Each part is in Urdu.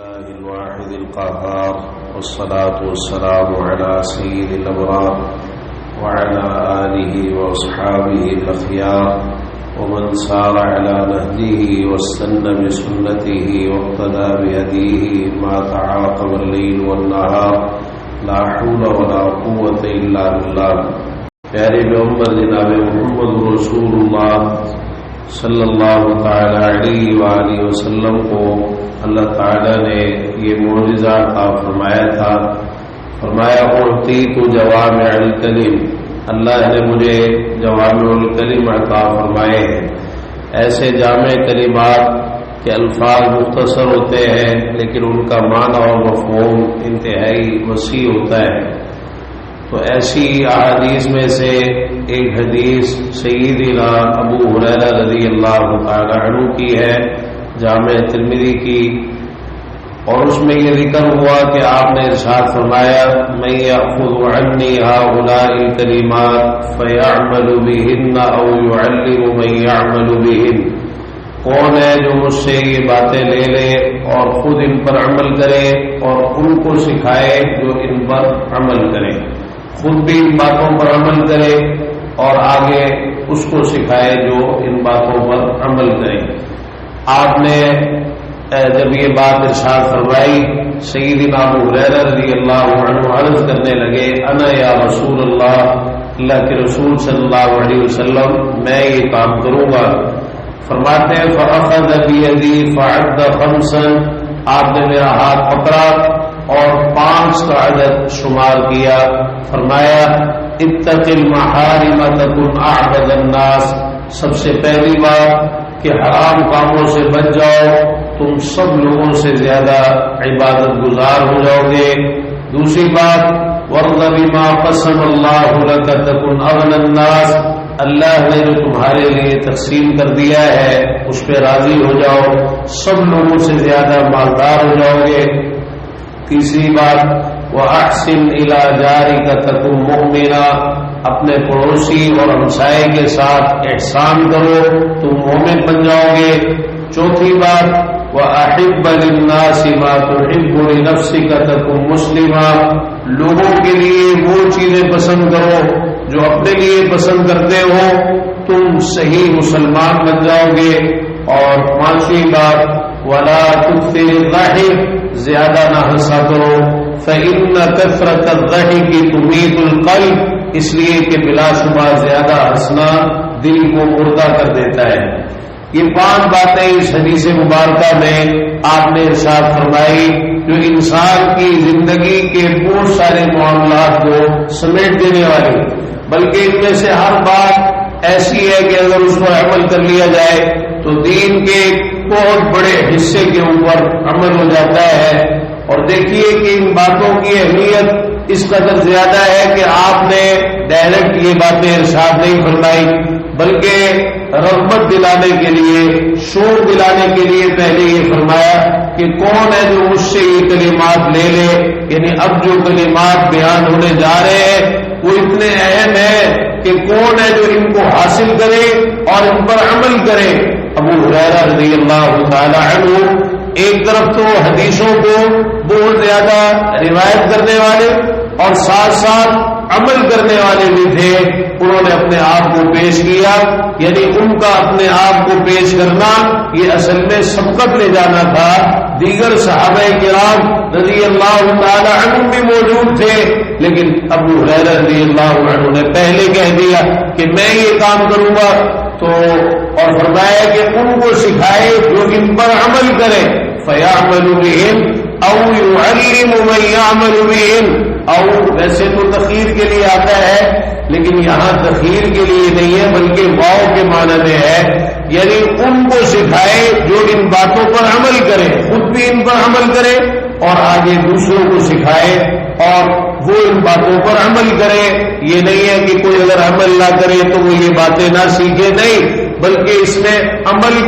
لله الواحد القهار والصلاة والسلام على سيد الأبرار وعلى آله وأصحابه الأخيار ومن سار على نهجه واستنى بسنته واقتدى بهديه ما تعاقب الليل والنهار لا حول ولا قوة إلا بالله. پیارے پیغمبر جناب محمد رسول اللہ صلی اللہ تعالی علیہ وآلہ وسلم کو اللہ تعالی نے یہ معجزہ عطا فرمایا تھا. فرمایا اعطیت جوامع الکلم، اللہ نے مجھے جوامع الکلم عطا فرمائے ہیں، ایسے جامع کلمات کے الفاظ مختصر ہوتے ہیں لیکن ان کا معنی اور مفہوم انتہائی وسیع ہوتا ہے. تو ایسی احادیث میں سے ایک حدیث سیدنا ابو ہریرہ رضی اللہ تعالی عنہ کی ہے، جامع ترمذی کی، اور اس میں یہ ذکر ہوا کہ آپ نے ارشاد فرمایا من یأخذ عنی هؤلاء الکلمات فیعمل بہن او یعلم من یعمل بہن، کون ہے جو مجھ سے یہ باتیں لے لے اور خود ان پر عمل کرے اور ان کو سکھائے جو ان پر عمل کرے، خود بھی ان باتوں پر عمل کرے اور آگے اس کو سکھائے جو ان باتوں پر عمل کرے. آپ نے جب یہ بات ارشاد فرمائی، سیدنا ابو ہریرہ رضی اللہ عنہ عرض کرنے لگے انا یا رسول اللہ، اللہ کے رسول صلی اللہ علیہ وسلم میں یہ کام کروں گا. فرماتے ہیں فأخذ بيدي فعد خمسا، آپ نے میرا ہاتھ پکڑا اور 5 کا عدد شمار کیا. فرمایا اتق المحارم تكن اعبد الناس، سب سے پہلی بات کہ حرام کاموں سے بچ جاؤ، تم سب لوگوں سے زیادہ عبادت گزار ہو جاؤ گے. دوسری بات وارض بما قسم اللہ لك تكن اغنى الناس، اللہ نے جو تمہارے لیے تقسیم کر دیا ہے اس پہ راضی ہو جاؤ، سب لوگوں سے زیادہ مالدار ہو جاؤ گے. تیسری بات وَأَحْسِنْ إِلَى جَارِكَ تَكُنْ مُؤْمِنًا، اپنے پڑوسی اور ہمسائے کے ساتھ احسان کرو تم مومن بن جاؤ گے. چوتھی بات وَأَحِبَّ لِلنَّاسِ مَا تُحِبُّ لِنَفْسِكَ تَكُنْ مُسْلِمًا، لوگوں کے لیے وہ چیزیں پسند کرو جو اپنے لیے پسند کرتے ہو، تم صحیح مسلمان بن جاؤ گے. اور 5ویں بات وَلَا تُكْثِرِ الضَّحِكَ، زیادہ نہ ہنسا کرو، فَإِنَّ كَثْرَةَ الضَّحِكِ تُمِيتُ الْقَلْبَ، اس لیے کہ بلا شبہ زیادہ ہنسنا دل کو مردہ کر دیتا ہے. یہ 5 باتیں اس حدیث مبارکہ میں آپ نے ارشاد فرمائی جو انسان کی زندگی کے بہت سارے معاملات کو سمیٹ دینے والی، بلکہ ان میں سے ہر بات ایسی ہے کہ اگر اس پر عمل کر لیا جائے تو دین کے بہت بڑے حصے کے اوپر عمل ہو جاتا ہے. اور دیکھیے کہ ان باتوں کی اہمیت اس قدر زیادہ ہے کہ آپ نے ڈائریکٹ یہ باتیں ارشاد نہیں فرمائی، بلکہ رغبت دلانے کے لیے، شوق دلانے کے لیے پہلے یہ فرمایا کہ کون ہے جو مجھ سے یہ کلمات لے لے. یعنی اب جو کلمات بیان ہونے جا رہے ہیں وہ اتنے اہم ہیں کہ کون ہے جو ان کو حاصل کرے اور ان پر عمل کرے. ابو ہریرہ رضی اللہ تعالی عنہ ایک طرف تو حدیثوں کو بہت زیادہ روایت کرنے والے اور ساتھ ساتھ عمل کرنے والے بھی تھے. انہوں نے اپنے آپ کو پیش کیا، یعنی ان کا اپنے آپ کو پیش کرنا یہ اصل میں سبقت لے جانا تھا. دیگر صحابہ کرام رضی اللہ تعالی عنہ بھی موجود تھے، لیکن ابو ہریرہ رضی اللہ عنہ نے پہلے کہہ دیا کہ میں یہ کام کروں گا. تو اور فرمایا کہ ان کو سکھائے جو ان پر عمل کرے، فَيَعْمَلُ بِهِمْ أَوْ يُعَلِّمُ مَنْ يَعْمَلُ بِهِمْ. اور ویسے تو تخیر کے لیے آتا ہے لیکن یہاں تخیر کے لیے نہیں ہے بلکہ واو کے معنی میں ہے، یعنی ان کو سکھائے جو ان باتوں پر عمل کرے، خود بھی ان پر عمل کرے اور آگے دوسروں کو سکھائے اور وہ ان باتوں پر عمل کرے. یہ نہیں ہے کہ کوئی اگر عمل نہ کرے تو وہ یہ باتیں نہ سیکھے، نہیں، بلکہ اس میں عمل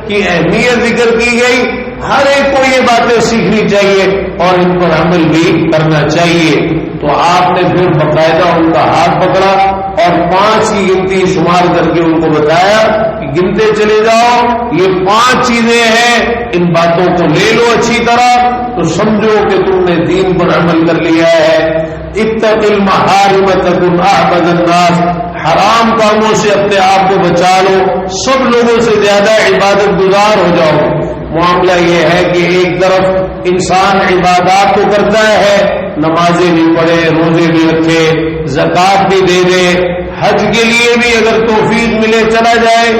کی اہمیت ذکر کی گئی. ہر ایک کو یہ باتیں سیکھنی چاہیے اور ان پر عمل بھی کرنا چاہیے. تو آپ نے پھر باقاعدہ ان کا ہاتھ پکڑا اور 5 کی گنتی شمار کر کے ان کو بتایا کہ گنتے چلے جاؤ، یہ 5 چیزیں ہیں، ان باتوں کو لے لو اچھی طرح پر عمل کر لیا ہے. اتق المحارم تکن اعبد الناس، حرام کاموں سے اپنے آپ کو بچا لو، سب لوگوں سے زیادہ عبادت گزار ہو جاؤ. معاملہ یہ ہے کہ ایک طرف انسان عبادات تو کرتا ہے، نمازیں بھی پڑھے، روزے بھی رکھے، زکوٰۃ بھی دے دے، حج کے لیے بھی اگر توفیق ملے چلا جائے،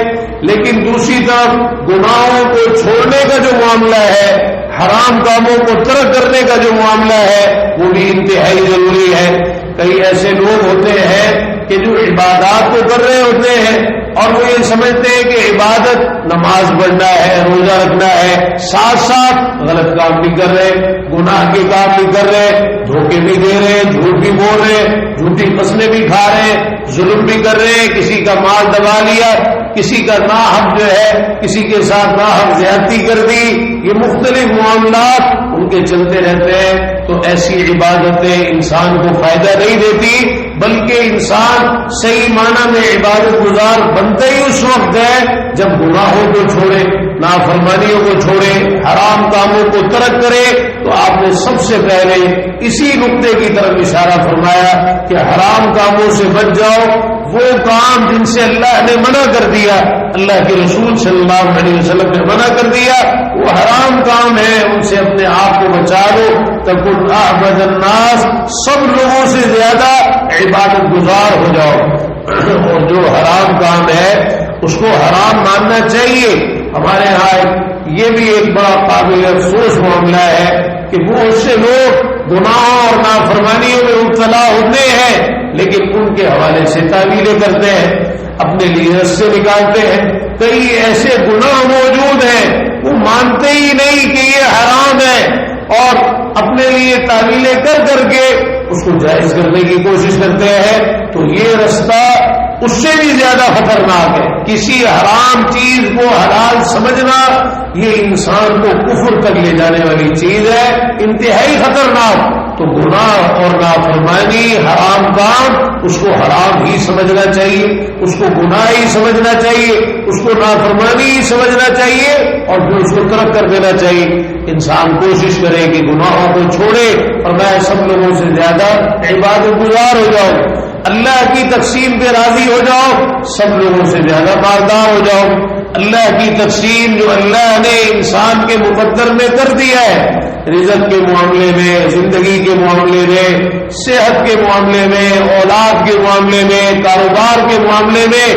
لیکن دوسری طرف گناہوں کو چھوڑنے کا جو معاملہ ہے، حرام کاموں کو ترک کرنے کا جو معاملہ ہے، وہ بھی انتہائی ضروری ہے. کئی ایسے لوگ ہوتے ہیں کہ جو عبادات تو کر رہے ہوتے ہیں اور وہ یہ سمجھتے ہیں کہ عبادت نماز پڑھنا ہے، روزہ رکھنا ہے، ساتھ ساتھ غلط کام بھی کر رہے، گناہ کے کام بھی کر رہے، دھوکے بھی دے رہے، جھوٹ بھی بول رہے، جھوٹی قسمیں بھی کھا رہے، ظلم بھی کر رہے، کسی کا مال دبا لیا، کسی کا ناحق جو ہے کسی کے ساتھ ناحق زیادتی کر دی. یہ مختلف معاملات ان کے چلتے رہتے ہیں. تو ایسی عبادتیں انسان کو فائدہ نہیں دیتی، بلکہ انسان صحیح معنی میں عبادت گزار بنتا ہی اس وقت ہے جب گناہوں کو چھوڑے، نافرمانیوں کو چھوڑے، حرام کاموں کو ترک کرے. تو آپ نے سب سے پہلے اسی نقطے کی طرف اشارہ فرمایا کہ حرام کاموں سے بچ جاؤ. وہ کام جن سے اللہ نے منع کر دیا، اللہ کے رسول صلی اللہ علیہ وسلم نے منع کر دیا، وہ حرام کام ہے، ان سے اپنے آپ کو بچا لو. تکن اعبد الناس، سب لوگوں سے زیادہ عبادت گزار ہو جاؤ. اور جو حرام کام ہے اس کو حرام ماننا چاہیے. ہمارے ہاں یہ بھی ایک بڑا قابل افسوس معاملہ ہے کہ بہت سے لوگ گناہوں اور نافرمانیوں میں مبتلا ہوتے ہیں، لیکن ان کے حوالے سے تعویلیں کرتے ہیں، اپنے لیے رستے نکالتے ہیں. کئی ایسے گناہ موجود ہیں وہ مانتے ہی نہیں کہ یہ حرام ہے، اور اپنے لیے تعویلیں کر کر کے اس کو جائز کرنے کی کوشش کرتے ہیں. تو یہ رستہ اس سے بھی زیادہ خطرناک ہے. کسی حرام چیز کو حلال سمجھنا یہ انسان کو کفر تک لے جانے والی چیز ہے، انتہائی خطرناک. تو گناہ اور نافرمانی، حرام کام، اس کو حرام ہی سمجھنا چاہیے، اس کو گناہ ہی سمجھنا چاہیے، اس کو نافرمانی ہی سمجھنا چاہیے، اور پھر اس کو ترک کر دینا چاہیے. انسان کوشش کرے کہ گناہوں کو چھوڑے اور میں سب لوگوں سے زیادہ عبادت گزار ہو جاؤں، اللہ کی تقسیم پہ راضی ہو جاؤ، سب لوگوں سے زیادہ مالدار ہو جاؤ. اللہ کی تقسیم جو اللہ نے انسان کے مقدر میں کر دیا ہے، رزق کے معاملے میں، زندگی کے معاملے میں، صحت کے معاملے میں، اولاد کے معاملے میں، کاروبار کے معاملے میں،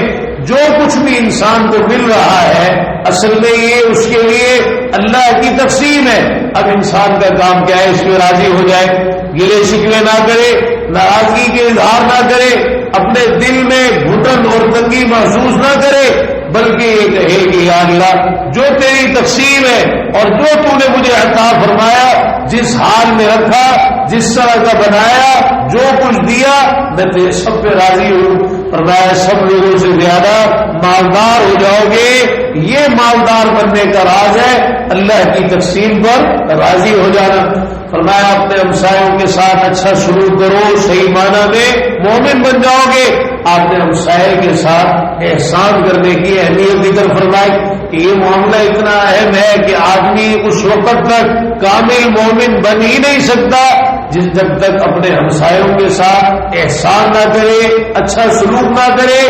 جو کچھ بھی انسان کو مل رہا ہے اصل میں یہ اس کے لیے اللہ کی تقسیم ہے. اب انسان کا کام کیا ہے؟ اس میں راضی ہو جائے، گلے شکوے نہ کرے، ناراضگی کے اظہار نہ کرے، اپنے دل میں گھٹن اور تنگی محسوس نہ کرے، بلکہ یہ کہے کہ یا اللہ جو تیری تقسیم ہے اور جو تو نے مجھے عطا فرمایا، جس حال میں رکھا، جس طرح کا بنایا، جو کچھ دیا، میں تیرے سب پہ راضی ہوں. فرمایا سب لوگوں سے زیادہ مالدار ہو جاؤ گے. یہ مالدار بننے کا راز ہے اللہ کی تقسیم پر راضی ہو جانا. فرمایا اپنے ہمسایوں کے ساتھ اچھا سلوک کرو، صحیح معنی میں مومن بن جاؤ گے. آپ نے ہمسائے کے ساتھ احسان کرنے کی اہمیت ذکر فرمائی کہ یہ معاملہ اتنا اہم ہے کہ آدمی اس وقت تک کامل مومن بن ہی نہیں سکتا جب تک اپنے ہمسایوں کے ساتھ احسان نہ کرے، اچھا سلوک نہ کرے.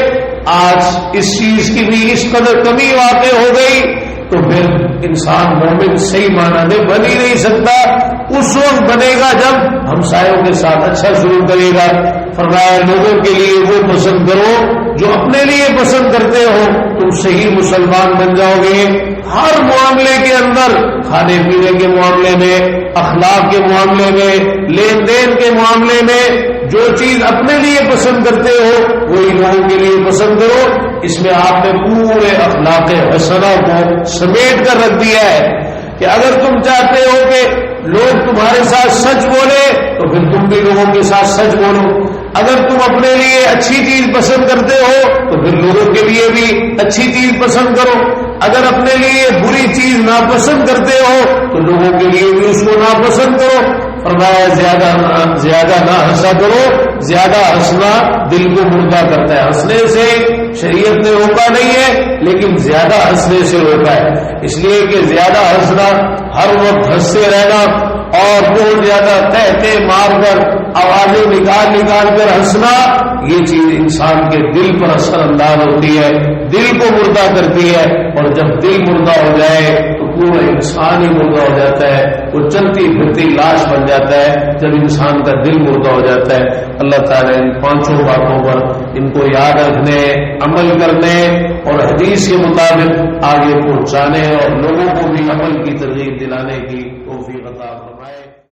آج اس چیز کی بھی اس قدر کمی واقع ہو گئی تو پھر انسان مومن صحیح معنی میں بن ہی نہیں سکتا. اس وقت بنے گا جب ہمسایوں کے ساتھ اچھا سلوک کرے گا. فرمایا لوگوں کے لیے وہ پسند کرو جو اپنے لیے پسند کرتے ہو، تم صحیح مسلمان بن جاؤ گے. ہر معاملے کے اندر، کھانے پینے کے معاملے میں، اخلاق کے معاملے میں، لین دین کے معاملے میں، جو چیز اپنے لیے پسند کرتے ہو وہی لوگوں کے لیے پسند کرو. اس میں آپ نے پورے اخلاق حسنہ کو سمیٹ کر رکھ دیا ہے کہ اگر تم چاہتے ہو کہ لوگ تمہارے ساتھ سچ بولے تو پھر تم بھی لوگوں کے ساتھ سچ بولو. اگر تم اپنے لیے اچھی چیز پسند کرتے ہو تو پھر لوگوں کے لیے بھی اچھی چیز پسند کرو. اگر اپنے لیے بری چیز ناپسند کرتے ہو تو لوگوں کے لیے بھی اس کو ناپسند کرو. فرمایا زیادہ نہ ہنسا کرو، زیادہ ہنسنا دل کو مردہ کرتا ہے. ہنسنے سے شریعت نے روکا نہیں ہے، لیکن زیادہ ہنسنے سے روکا ہے، اس لیے کہ زیادہ ہنسنا، ہر وقت ہنستے رہنا اور بہت زیادہ تہتے مار کر آوازیں نکال کر ہنسنا، یہ چیز انسان کے دل پر اثر انداز ہوتی ہے، دل کو مردہ کرتی ہے، اور جب دل مردہ ہو جائے تو پورا انسان ہی مردہ ہو جاتا ہے، وہ چلتی پھرتی لاش بن جاتا ہے جب انسان کا دل مردہ ہو جاتا ہے۔ اللہ تعالیٰ ان پانچوں باتوں پر ان کو یاد رکھنے، عمل کرنے اور حدیث کے مطابق آگے پہنچانے اور لوگوں کو بھی عمل کی ترغیب دلانے کی